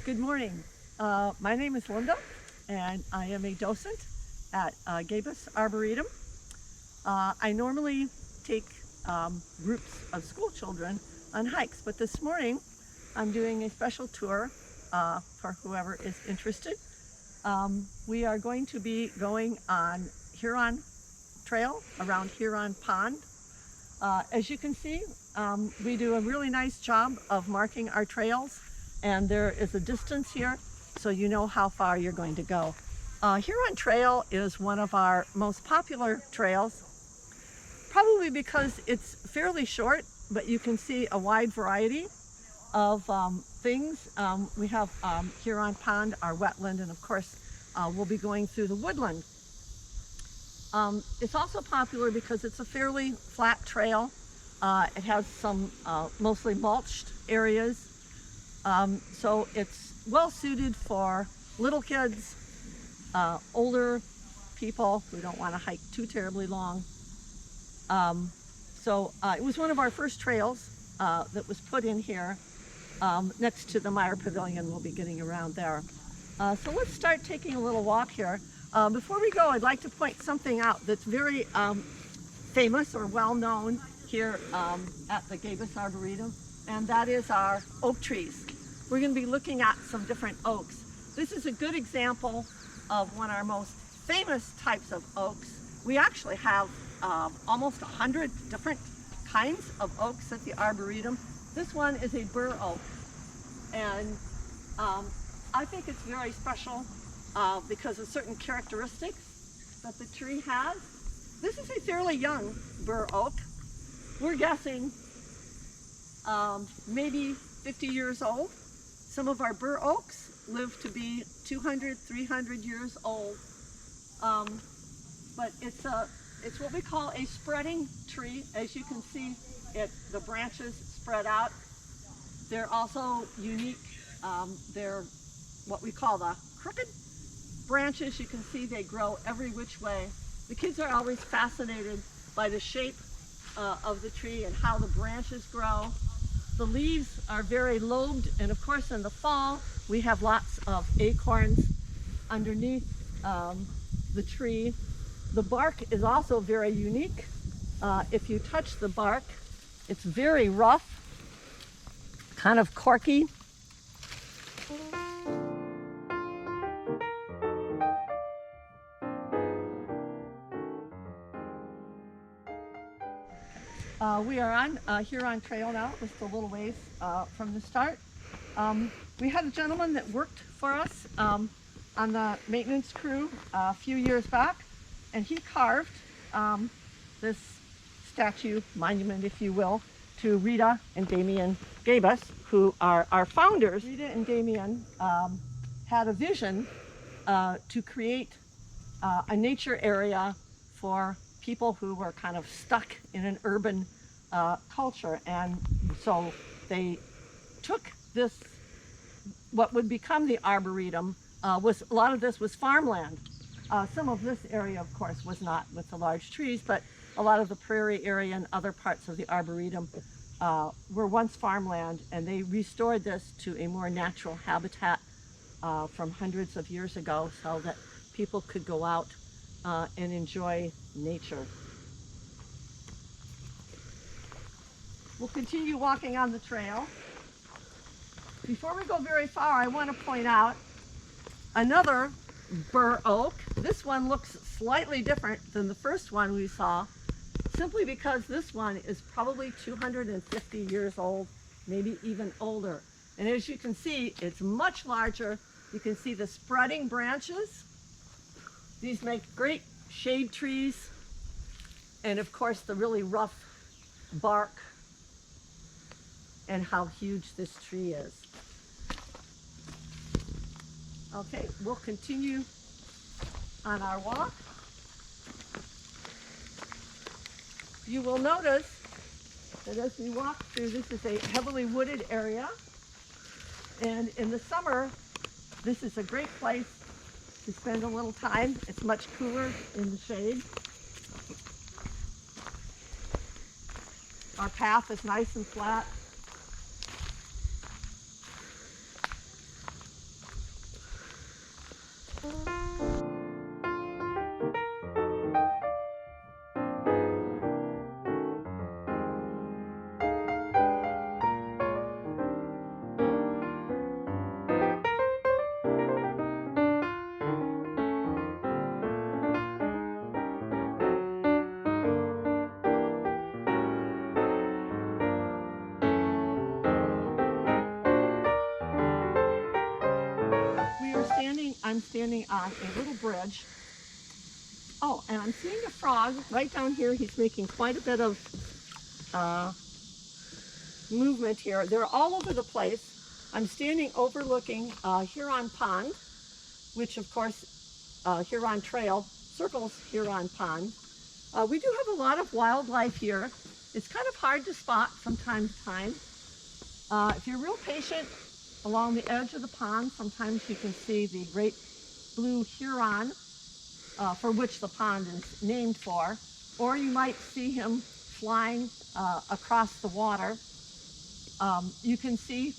Good morning. My name is Linda, and I am a docent at Gabis Arboretum. I normally take groups of school children on hikes, but this morning I'm doing a special tour for whoever is interested. We are going to be going on Heron Trail around Heron Pond. As you can see, we do a really nice job of marking our trails, and there is a distance here so you know how far you're going to go. Heron Trail is one of our most popular trails, probably because it's fairly short, but you can see a wide variety of things. We have Heron Pond, our wetland, and of course we'll be going through the woodland. It's also popular because it's a fairly flat trail. It has some mostly mulched areas, so it's well suited for little kids, older people who don't want to hike too terribly long. It was one of our first trails that was put in here next to the Meyer Pavilion. We'll be getting around there. So let's start taking a little walk here. Before we go, I'd like to point something out that's very famous or well known here at the Gabis Arboretum, and that is our oak trees. We're going to be looking at some different oaks. This is a good example of one of our most famous types of oaks. We actually have almost 100 different kinds of oaks at the Arboretum. This one is a Bur Oak, and I think it's very special because of certain characteristics that the tree has. This is a fairly young Bur Oak. We're guessing maybe 50 years old. Some of our Bur Oaks live to be 200, 300 years old. But it's what we call a spreading tree. As you can see, the branches spread out. They're also unique. They're what we call the crooked branches. You can see they grow every which way. The kids are always fascinated by the shape of the tree and how the branches grow. The leaves are very lobed, and of course in the fall we have lots of acorns underneath the tree. The bark is also very unique. If you touch the bark, it's very rough, kind of corky. We are on Heron Trail now, just a little ways from the start. We had a gentleman that worked for us on the maintenance crew a few years back, and he carved this statue, monument if you will, to Rita and Damien Gabis, who are our founders. Rita and Damien had a vision to create a nature area for people who were kind of stuck in an urban culture, and so they took this, what would become the Arboretum. A lot of this was farmland. Some of this area, of course, was not with the large trees, but a lot of the prairie area and other parts of the Arboretum were once farmland, and they restored this to a more natural habitat from hundreds of years ago so that people could go out and enjoy nature. We'll continue walking on the trail. Before we go very far, I want to point out another Bur Oak. This one looks slightly different than the first one we saw, simply because this one is probably 250 years old, maybe even older. And as you can see, it's much larger. You can see the spreading branches. These make great shade trees, and of course the really rough bark, and how huge this tree is. Okay, we'll continue on our walk. You will notice that as we walk through, this is a heavily wooded area, and in the summer this is a great place to spend a little time. It's much cooler in the shade. Our path is nice and flat. I'm standing on a little bridge. Oh, and I'm seeing a frog right down here. He's making quite a bit of movement here. They're all over the place. I'm standing overlooking Heron Pond, which of course Heron Trail circles Heron Pond. We do have a lot of wildlife here. It's kind of hard to spot from time to time. If you're real patient along the edge of the pond, sometimes you can see the great blue heron, for which the pond is named for, or you might see him flying across the water. You can see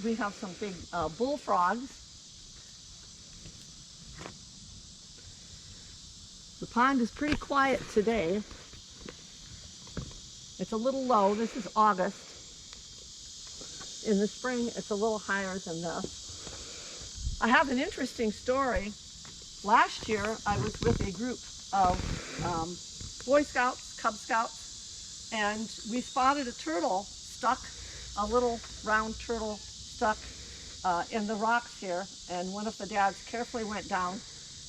we have some big bullfrogs. The pond is pretty quiet today. It's a little low. This is August. In the spring, it's a little higher than this. I have an interesting story. Last year, I was with a group of Boy Scouts, Cub Scouts, and we spotted a turtle stuck, a little round turtle stuck in the rocks here. And one of the dads carefully went down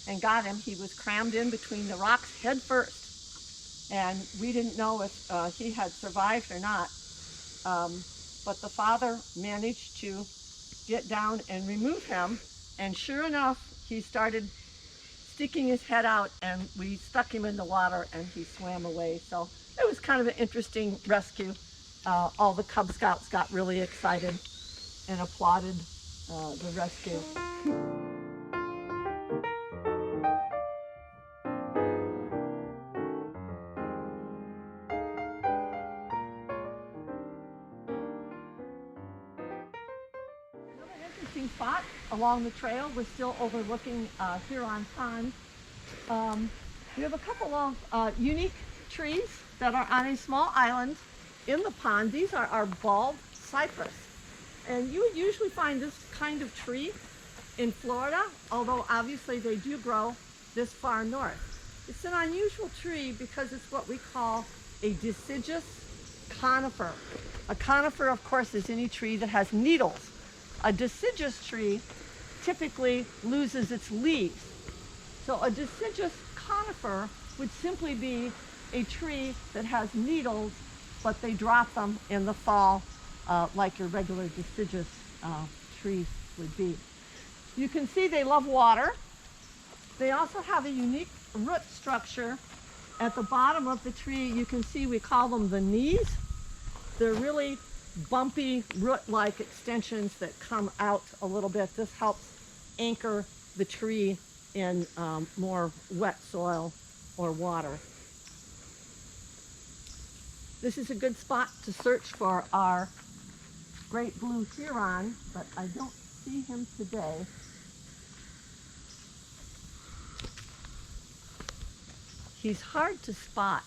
and got him. He was crammed in between the rocks head first. And we didn't know if he had survived or not. But the father managed to get down and remove him. And sure enough, he started sticking his head out, and we stuck him in the water and he swam away. So it was kind of an interesting rescue. All the Cub Scouts got really excited and applauded the rescue. Spot along the trail. We're still overlooking Heron Pond. We have a couple of unique trees that are on a small island in the pond. These are our bald cypress. And you would usually find this kind of tree in Florida, although obviously they do grow this far north. It's an unusual tree because it's what we call a deciduous conifer. A conifer, of course, is any tree that has needles. A deciduous tree typically loses its leaves. So a deciduous conifer would simply be a tree that has needles, but they drop them in the fall, like your regular deciduous trees would be. You can see they love water. They also have a unique root structure. At the bottom of the tree, you can see we call them the knees. They're really bumpy root-like extensions that come out a little bit. This helps anchor the tree in more wet soil or water. This is a good spot to search for our great blue heron, but I don't see him today. He's hard to spot.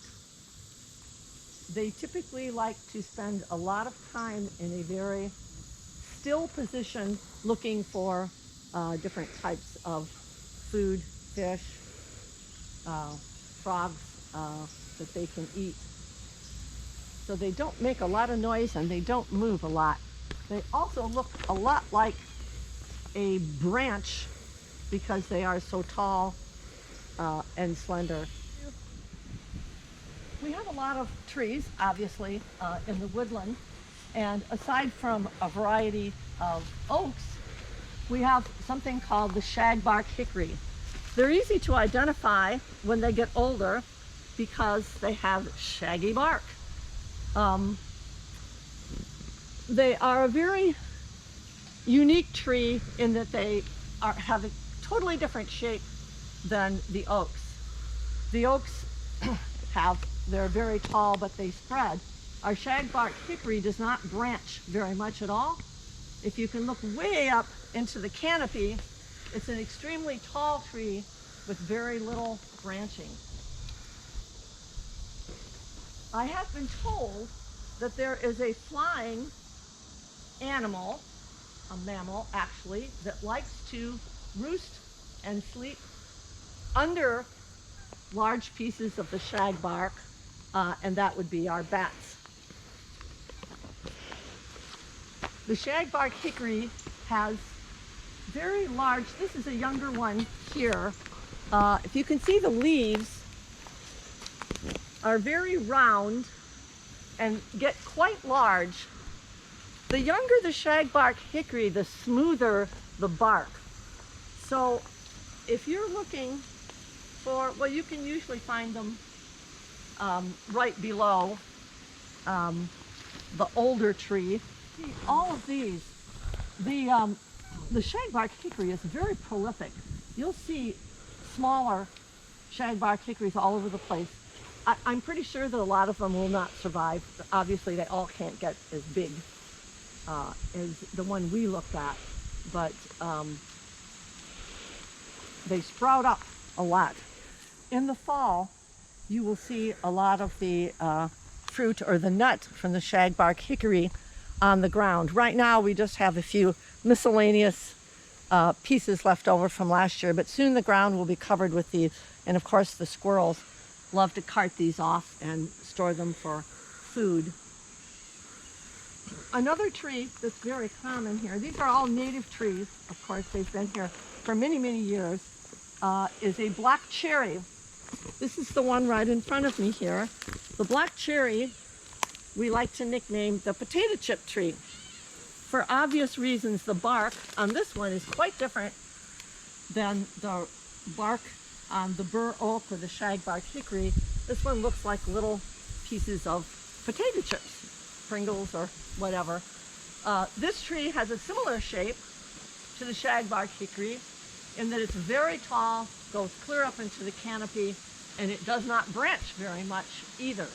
They typically like to spend a lot of time in a very still position looking for different types of food, fish, frogs that they can eat. So they don't make a lot of noise and they don't move a lot. They also look a lot like a branch because they are so tall and slender. We have a lot of trees, obviously, in the woodland, and aside from a variety of oaks, we have something called the shagbark hickory. They're easy to identify when they get older because they have shaggy bark. They are a very unique tree in that they have a totally different shape than the oaks. The oaks they're very tall, but they spread. Our shagbark hickory does not branch very much at all. If you can look way up into the canopy, It's an extremely tall tree with very little branching. I have been told that there is a flying animal, a mammal actually, that likes to roost and sleep under large pieces of the shag bark, and that would be our bats. The shagbark hickory has very large, this is a younger one here. If you can see, the leaves are very round and get quite large. The younger the shagbark hickory, the smoother the bark. So if you're looking for, well, you can usually find them right below the older tree. All of these, the shagbark hickory is very prolific. You'll see smaller shagbark hickories all over the place. I'm pretty sure that a lot of them will not survive. Obviously, they all can't get as big as the one we looked at, but they sprout up a lot. In the fall, you will see a lot of the fruit or the nut from the shagbark hickory on the ground. Right now, we just have a few miscellaneous pieces left over from last year, but soon the ground will be covered with these. And of course, the squirrels love to cart these off and store them for food. Another tree that's very common here, these are all native trees, of course, they've been here for many, many years, is a black cherry. This is the one right in front of me here. The black cherry we like to nickname the potato chip tree. For obvious reasons, the bark on this one is quite different than the bark on the Bur Oak or the shagbark hickory. This one looks like little pieces of potato chips, Pringles or whatever. This tree has a similar shape to the shagbark hickory in that it's very tall, goes clear up into the canopy, and it does not branch very much either.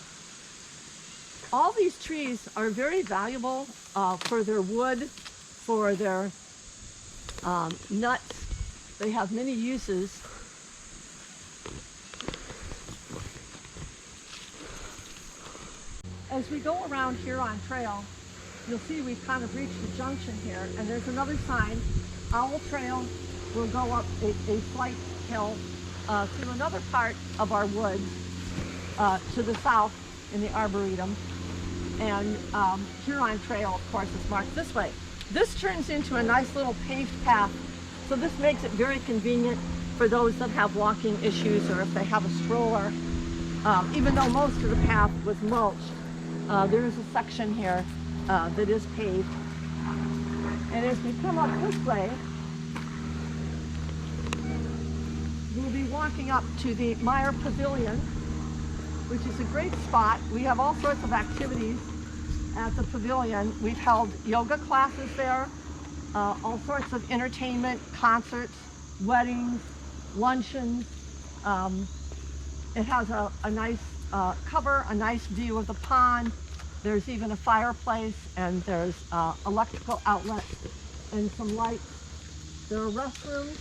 All these trees are very valuable for their wood, for their nuts. They have many uses. As we go around Heron Trail, you'll see we've kind of reached the junction here, and there's another sign. Owl Trail will go up a slight hill through another part of our woods to the south in the Arboretum. And Heron Trail, of course, is marked this way. This turns into a nice little paved path, so this makes it very convenient for those that have walking issues or if they have a stroller. Even though most of the path was mulched, there is a section here that is paved. And as we come up this way, we'll be walking up to the Meyer Pavilion, which is a great spot. We have all sorts of activities at the pavilion. We've held yoga classes there, all sorts of entertainment, concerts, weddings, luncheons. It has a nice cover, a nice view of the pond. There's even a fireplace, and there's electrical outlets and some lights. There are restrooms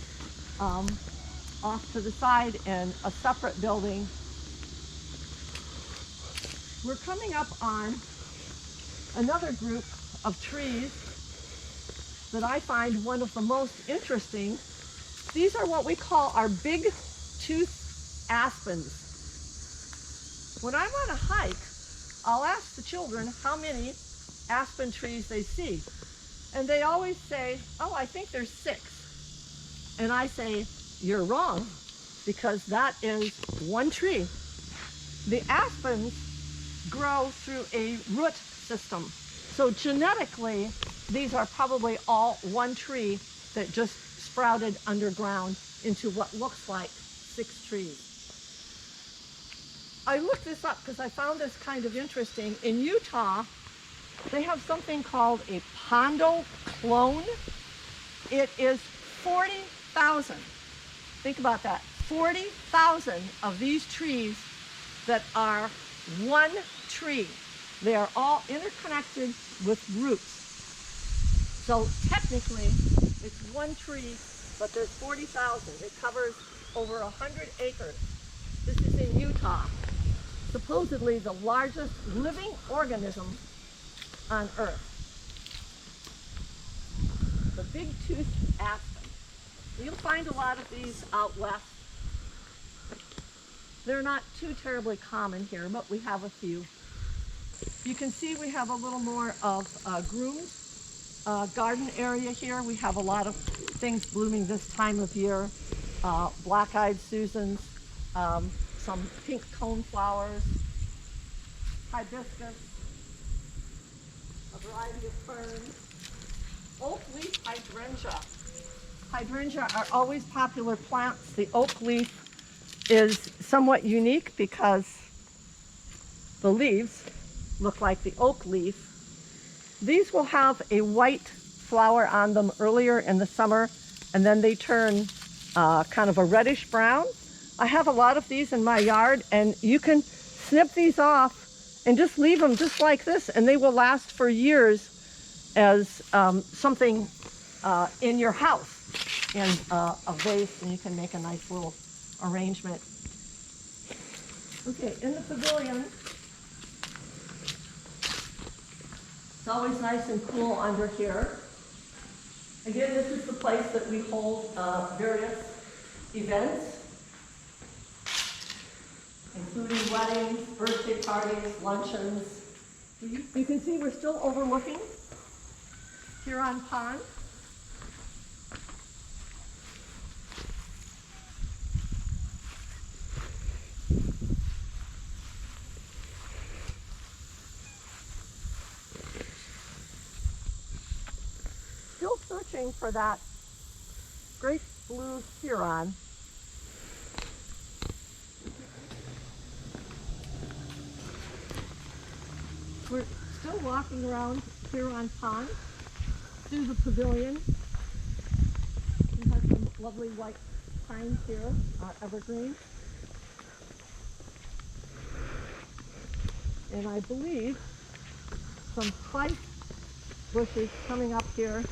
off to the side in a separate building. We're coming up on another group of trees that I find one of the most interesting. These are what we call our big tooth aspens. When I'm on a hike, I'll ask the children how many aspen trees they see. And they always say, oh, I think there's 6. And I say, you're wrong, because that is one tree. The aspens grow through a root system. So genetically, these are probably all one tree that just sprouted underground into what looks like 6 trees. I looked this up because I found this kind of interesting. In Utah, they have something called a pondo clone. It is 40,000. Think about that. 40,000 of these trees that are one tree. They are all interconnected with roots. So technically, it's one tree but there's 40,000. It covers over 100 acres. This is in Utah. Supposedly the largest living organism on Earth. The big-toothed aspen. You'll find a lot of these out west. They're not too terribly common here, but we have a few. You can see we have a little more of groomed garden area here. We have a lot of things blooming this time of year. Black-eyed Susans, some pink cone flowers, hibiscus, a variety of ferns, oak leaf hydrangea. Hydrangea are always popular plants. The oak leaf is somewhat unique because the leaves look like the oak leaf. These will have a white flower on them earlier in the summer, and then they turn kind of a reddish brown. I have a lot of these in my yard, and you can snip these off and just leave them just like this, and they will last for years as something in your house, in a vase, and you can make a nice little arrangement. Okay, in the pavilion, it's always nice and cool under here. Again, this is the place that we hold various events, including weddings, birthday parties, luncheons. You can see we're still overlooking Huron Pond. Still searching for that great blue heron. We're still walking around Huron Pond through the pavilion. We have some lovely white pines here, evergreen. And I believe some spice bushes coming up here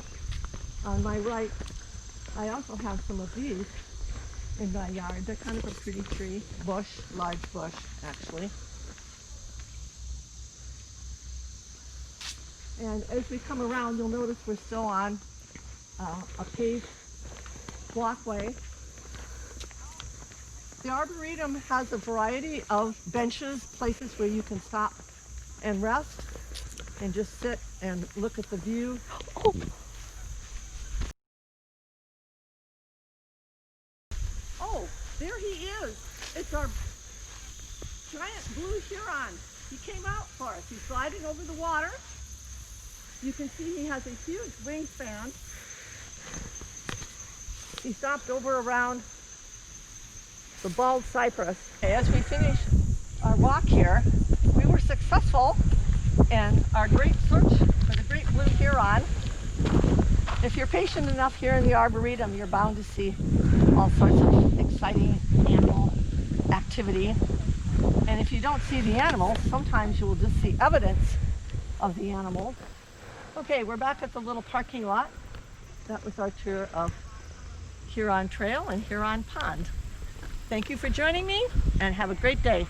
on my right. I also have some of these in my yard. They're kind of a pretty tree, bush, large bush actually. And as we come around, you'll notice we're still on a paved walkway. The Arboretum has a variety of benches, places where you can stop and rest and just sit and look at the view. Oh. Oh, there he is. It's our giant blue heron. He came out for us. He's gliding over the water. You can see he has a huge wingspan. He stopped over around the bald cypress. As we finish our walk here, we were successful in our great search for the great blue heron. If you're patient enough here in the Arboretum, you're bound to see all sorts of exciting animal activity. And if you don't see the animals, sometimes you will just see evidence of the animals. Okay, we're back at the little parking lot. That was our tour of Heron Trail and Huron Pond. Thank you for joining me, and have a great day.